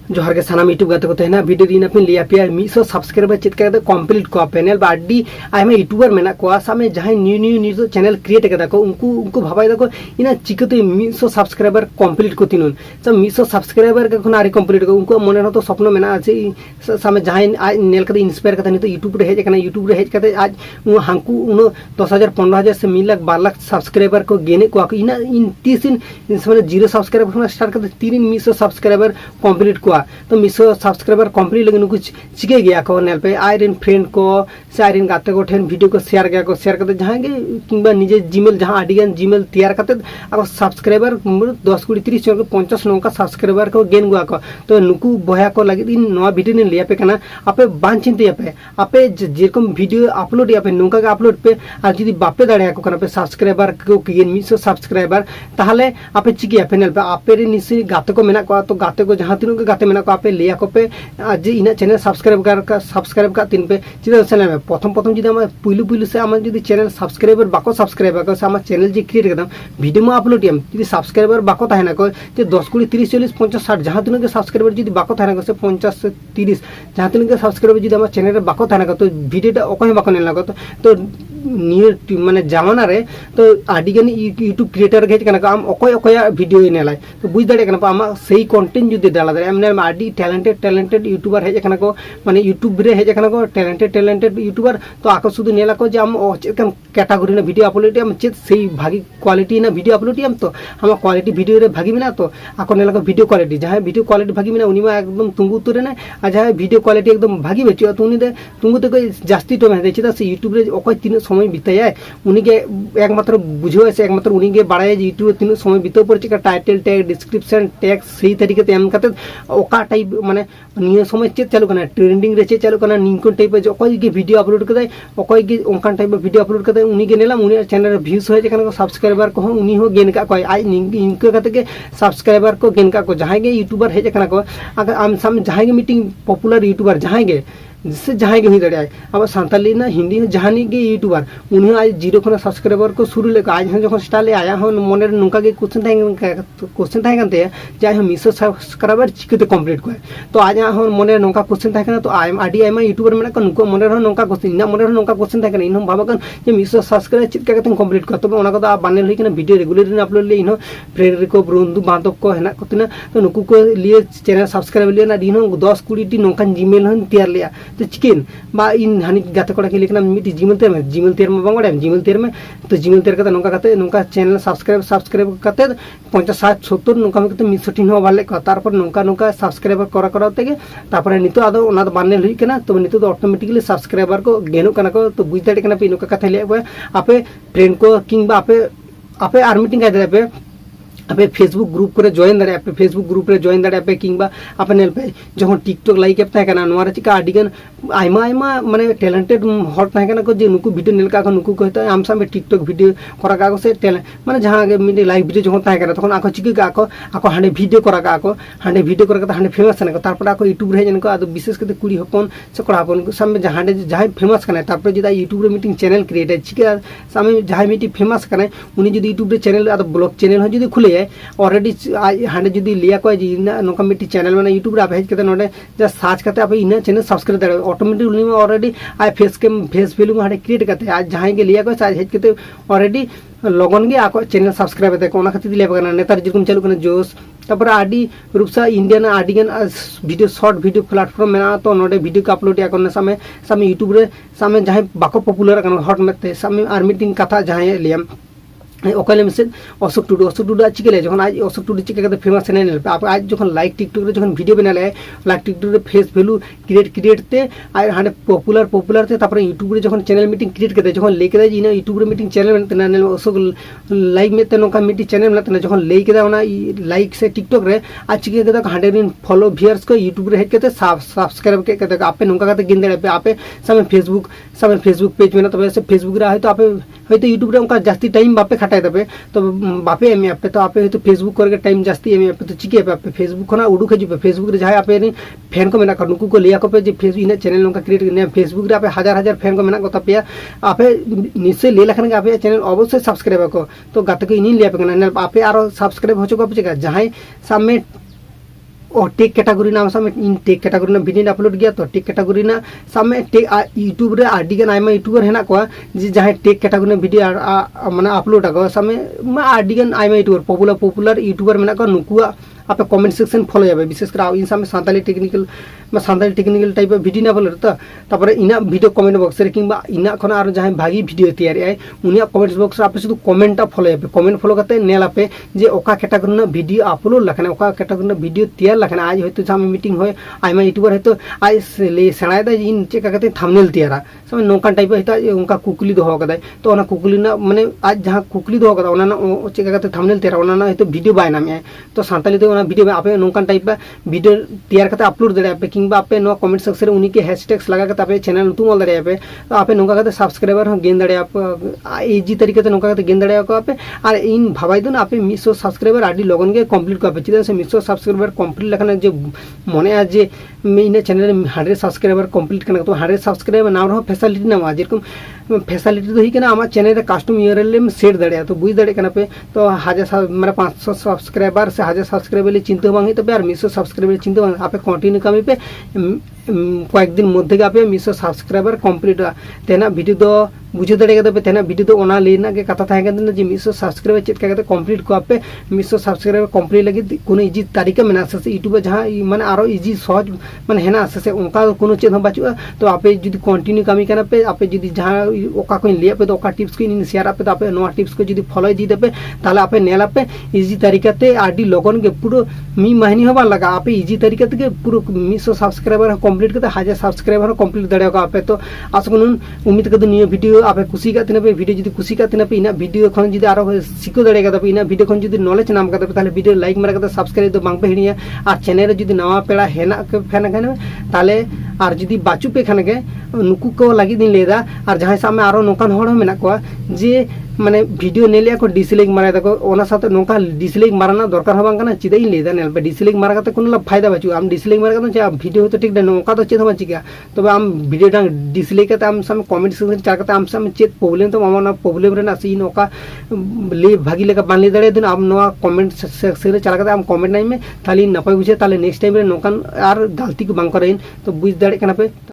जोहार के सानाम यूट्यूब गाते को तहना वीडियो दिन अपन लिया पे 100 सब्सक्राइबर चेक करते कंप्लीट को पैनल बाडी आयमा यूट्यूबर मेना को सामे जहां न्यू चैनल क्रिएट कदा को उनको भाबाय दको इना चिकते 100 सब्सक्राइबर कंप्लीट को तिनुन सब 100 सब्सक्राइबर के खना आरी कंप्लीट को उनको मने तो स्वप्न मेना आछे सामे जहां आज नेल कते इंस्पायर कते नि तो यूट्यूब रे हेज कना यूट्यूब रे हेज कते आज हांकु 10,000 15,000 से 1 लाख 12 लाख सब्सक्राइबर को गेने को इना इन 30 माने 0 सब्सक्राइबर खना स्टार्ट करते 3 100 सब्सक्राइबर कंप्लीट को तो 100 सब्सक्राइबर कंप्लीट लगे कुछ चिके गया को नेल पे आयरन फ्रेंड को से आयरन गाते को ठेन वीडियो को शेयर गया को शेयर करते जहां के किंबा निजे जीमेल जहां आडिगन जीमेल तैयार करते अब सब्सक्राइबर 10 20 30 50 नौका सब्सक्राइबर को गेन गुआ को तो नुकु बया को लगे इन नवा वीडियो ने लिया पे कना आपे बान चिंते आपे जेरकम वीडियो अपलोड या पे नौका का अपलोड पे आ जदी बापे दाड़े को कना पे सब्सक्राइबर को गेन 100 सब्सक्राइबर ताहले आपे चिके पैनल पे आपे रे निसे गाते को मेना को तो गाते को जहां तीन गाते मेना को आपे लिया को पे आज इन चैनल सब्सक्राइब का तीन पे चिदा चैनल में प्रथम जदी हम पुइलु से हम जदी चैनल सब्सक्राइबर बाको सब्सक्राइबर को हम चैनल जे क्रिएट करदम वीडियो में अपलोड यम जदी सब्सक्राइबर बाको ताहेना को जे 10 20 30 40 50 60 जहां तीन के सब्सक्राइबर जदी बाको ताहेना को से 50 से 30 जहां तीन के सब्सक्राइबर जदी हम चैनल रे बाको ताहेना को तो वीडियोटा ओकय बाको नेला को तो नियर माने जमाना रे तो आडिगन यूट्यूब क्रिएटर के कना हम ओकय वीडियो नेलाय तो बुझ दाड़े कना हम सही कंटेंट जदी डाला दाड़े हमने आडी टैलेंटेड यूट्यूबर हेज कना को माने यूट्यूब रे हेज कना को टैलेंटेड यूट्यूबर तो आको सुदु नेला को जे हम चेकन कैटेगरी ना वीडियो अपलोड हम चेत सही भागी क्वालिटी ना वीडियो अपलोड हम तो हम क्वालिटी वीडियो रे भागी मिना तो आको नेला को वीडियो क्वालिटी जहां वीडियो क्वालिटी भागी मिना उनी मा एकदम तुंगु तुरे ना आ जहां वीडियो क्वालिटी एकदम भागी बेचो तो उनी दे तुंगु तो कोई जास्ती तो दे चिदा से यूट्यूब रे ओकय तीन समय बिताय उनी के एकमात्र बुझो से एकमात्र उनी के बाड़ाय यूट्यूब तीन समय बितो पर चिका टाइटल टैग डिस्क्रिप्शन टैग सही तरीके ते एम करते ओका टाइप माने निय समय चेत चालू करना ट्रेंडिंग रे चेत चालू करना निंको टाइप जो ओकय के वीडियो अपलोड करते ओकय के ओंकान टाइप वीडियो अपलोड करते उनी के नेला उनी चैनल रे व्यूज होय जकन को सब्सक्राइबर को उनी हो गेन का कोई आई इनके करते के सब्सक्राइबर को गेन का को जहां के यूट्यूबर है जकन को अगर हम सम जहां के मीटिंग पॉपुलर यूट्यूबर जहां के जिससे जहां के हुई दड़े अब सांताली ना हिंदी जहानी के यूट्यूबर उन्हें आज 0 खना सब्सक्राइबर को शुरू लेकर आज हम जो स्टार्ट ले आया हम मोने नुका के क्वेश्चन था करते हैं जे हम 100 सब्सक्राइबर चिकते कंप्लीट को तो आज हम मोने नुका क्वेश्चन था करना तो आडी आयमा यूट्यूबर में को नुको मोने नुका क्वेश्चन ना मोने नुका क्वेश्चन था करना इन हम भाबकन जे 100 सब्सक्राइबर चिक करते कंप्लीट को तो ओना को आ बाने लई कना वीडियो रेगुलर अपलोड ले इन फ्रेंड को बंधु बांधव को हेना कोतना तो नुकु को लिए चैनल सब्सक्राइब लिया ना दिन 10 20 टी नौका जीमेल हन तैयार लिया तो चिकेन बा इन हानि गाते कोड़ा के लेकना मिटी जीमेल तेर में बांगड़े जीमेल तेर में तो जीमेल तेर का नौका करते नौका चैनल सब्सक्राइब करते 50 60 70 नौका में करते 160 हो वाले का तारपर नौका सब्सक्राइबर करा तेगे तारपर नितो आदो ओना दो बानने लई कना तो नितो दो ऑटोमेटिकली सब्सक्राइबर को गेनो कना को तो बुझ दाड़े कना पे नौका कथा ले आपे फ्रेंड को किंबा आपे आर मीटिंग का दे पे आपे फेसबुक ग्रुप करे जॉइन दाड़े आपे फेसबुक ग्रुप रे जॉइन दाड़े आपे किंबा आपे नेल पे जखन टिकटॉक लाइक एप थाय नुआ रे चिका आडिगन आयमा माने टैलेंटेड हॉट थाय को जे नुकु वीडियो नेल का नुकु कहता आम सामे टिकटॉक वीडियो करा का से टैलेंट माने जहां के मिडे लाइव वीडियो जखन थाय तखन आको चिका का आको हांडे वीडियो करा का हांडे वीडियो करा हांडे फेमस ने तारपर आको यूट्यूब रे जन को आदो विशेष करते कुड़ी हपन से कड़ा हपन को सामे जहां फेमस कने तारपर जदा यूट्यूब रे मीटिंग चैनल क्रिएट है चिका सामे जहां मीटिंग फेमस कने उनी जदी यूट्यूब रे चैनल आदो ब्लॉग चैनल हो जदी खुले ऑलरेडी हांडे जदी लिया को जी नोका मिट्टी चैनल में यूट्यूब रे आप हेज करते नोडे जस्ट सर्च करते आप इन चैनल सब्सक्राइब कर ऑटोमेटिक उनी में already I face value Hande create करते आज जहां के लिया को आज हेज करते ऑलरेडी लगन गे आको चैनल सब्सक्राइब करते कोना खातिर लिया बगना नेतार जिरकम चालू करना जोश तपर आडी रूपसा इंडियन आडिगन वीडियो शॉर्ट वीडियो प्लेटफॉर्म में तो नोडे वीडियो का अपलोड या करने समय यूट्यूब रे समय जहां बाको पॉपुलर करना हॉट में समय आर मीटिंग कथा जहां लिया ओकले में से अशोक टुडू आज चिके ले जखन आज अशोक टुडू चिके करते फेमस चैनल पे आप आज जखन लाइक टिकटॉक रे जखन वीडियो बना ले लाइक टिकटॉक रे फेस वैल्यू क्रिएट ते आ हांडे पॉपुलर ते तापर यूट्यूब रे जखन चैनल मीटिंग क्रिएट करते जखन लेके दे इना यूट्यूब रे मीटिंग चैनल में तना अशोक लाइव में ते नोका मीटिंग चैनल में तना जखन लेके दे ओना लाइक से टिकटॉक रे आज चिके करते हांडे रिन फॉलो व्यूअर्स को यूट्यूब रे हेड करते सब्सक्राइब के करते आपे नोका करते गिन दे पे आपे समय फेसबुक पेज में ना तबे से फेसबुक रे है तो आपे हयतो यूट्यूब रे उनका जास्ती टाइम बापे खटाय तबे तो बापे एम पे तो आपे तो फेसबुक करके टाइम जास्ती एम पे तो चिके पे फेसबुक खना उडू खजु पे फेसबुक रे जहां आपे फैन को मेना कर नुकु को लिया को पे जे फेसबुक इन चैनल उनका क्रिएट करने फेसबुक रे आपे हजार फैन को मेना को तपिया आपे निश्चय ले लखन के आपे चैनल अवश्य सब्सक्राइब को तो गाते को इन लिया पे आपे आरो सब्सक्राइब हो चुका पे जहां सामने टेक कैटेगरी ना सामने इन टेक कैटेगरी ना वीडियो अपलोड गया तो टेक कैटेगरी ना सामने टेक यूट्यूब रे आडी गन आयमा यूट्यूबर हेना को जे जहां टेक कैटेगरी ना वीडियो माने अपलोड आगो सामने मा आडी gun Aima YouTuber popular YouTuber मेना को नुकुआ आप कमेंट सेक्शन फॉलो जाबे विशेष कर इन सामने सानताली टेक्निकल टाइप वीडियो ना अपलोड तापर इना वीडियो कमेंट बॉक्स रे किंबा इना खना आरो जहां भागी वीडियो तैयार आय उनिया कमेंट बॉक्स रे आप शुद्ध कमेंट फॉलो जाबे कमेंट फॉलो करते नेल आपे जे ओका कैटेगरी ना वीडियो अपलोड लखना ओका कैटेगरी ना वीडियो तैयार लखना आज होय तो सामने मीटिंग होय आयमा यूट्यूबर है तो आज ले सेणाय दा इन चेक करते थंबनेल तैयारा सामने नोकान टाइप है तो उनका कुकली दो कदा तो ओना कुकली ना माने आज जहां कुकली दो कदा ओना ना चेक करते थंबनेल तैयारा ओना ना तो वीडियो बाय नाम है तो सानताली तो ओना वीडियो आपे नोकान टाइप वीडियो तैयार करते अपलोड दे आपे किंबा आपे नो कमेंट सेक्शन रे उनी के हैशटैग्स लगा करते आपे चैनल तुम ऑल दे आपे तो आपे नोका करते सब्सक्राइबर हो गेन दे आप इजी तरीके से नोका करते गेन दे को आपे और इन भाबाई दो ना आपे 100 सब्सक्राइबर आडी लगन के कंप्लीट को आपे चिदा से 100 सब्सक्राइबर कंप्लीट लखना जे मने आज जे इन चैनल 100 सब्सक्राइबर कंप्लीट करना तो 100 सब्सक्राइबर नाम रहो फैसिलिटी ना जेरकम फैसिलिटी तो ही के ना आमा चैनल रे कस्टम यूआरएल में सेट दड़े तो बुझ दड़े कना पे तो 1000 माने 500 सब्सक्राइबर से 1000 सब्सक्राइबर ले चिंता बांग तो यार 100 सब्सक्राइबर चिंता बांग आपे कंटिन्यू कमी पे कয়েক दिन मध्य आपे 100 सब्सक्राइबर कंप्लीट तेना वीडियो दो बुझे दड़े पे तेना वीडियो दो ओना लेना के कथा थाहे गन जे 100 सब्सक्राइबर चेक करते कंप्लीट को आपे 100 सब्सक्राइबर कंप्लीट लगी कोनो इजी तरीका मेना से यूट्यूब जहां माने आरो इजी सहज माने हेना से उनका कोनो चेत हम बाचुआ तो आपे जदी कंटिन्यू कमी करना पे आपे जदी जहां ओका कोई ले पे तो ओका टिप्स को इन शेयर आपे तो आपे नोआ टिप्स को जदी फॉलो दी देबे ताले आपे नेला पे इजी तरीका ते आडी लगन के पूरा मी महीने होबा लगा आपे इजी तरीका ते पूरा 100 सब्सक्राइबर कंप्लीट करते 1000 सब्सक्राइबर कंप्लीट दड़े को आपे तो आसकुन उम्मीद करते नियो वीडियो आपे खुशी का तिना पे वीडियो जदी खुशी का तिना पे इना वीडियो खन जदी आरो सिको दड़े का तो इना वीडियो खन जदी नॉलेज नाम का ताले वीडियो लाइक मारा का सब्सक्राइब तो बांग पे हिनिया आ चैनल जदी नवा पेड़ा हेना के फैन खाने ताले और जदी बाचू पे खाने के नुकु को लगी दिन लेदा और जहां सामने आरो नोकान होड़ मेना को जे माने वीडियो नेलिया को डिसलाइक मारा दको ओना साथे नोका डिसलाइक मारना दरकार होबां कना चिदा इन लेदा नेल पे डिसलाइक मारा कते कोनो फायदा बाचू आम डिसलाइक मारा कते चा वीडियो तो ठीक दे नोका तो चेत हम चिका तो आम वीडियो डांग डिसलाइक कते आम सामने कमेंट सेक्शन चार कते आम सामने चेत प्रॉब्लम तो मामा ना प्रॉब्लम रे ना सी नोका ले भागी लेका बानले दड़े दिन आम नोआ कमेंट सेक्शन रे चला कते आम कमेंट नाइ में ताली नपाय बुझे ताले नेक्स्ट टाइम रे नोकान आर गलती को बांग करेन तो बुझ दड़े कना पे।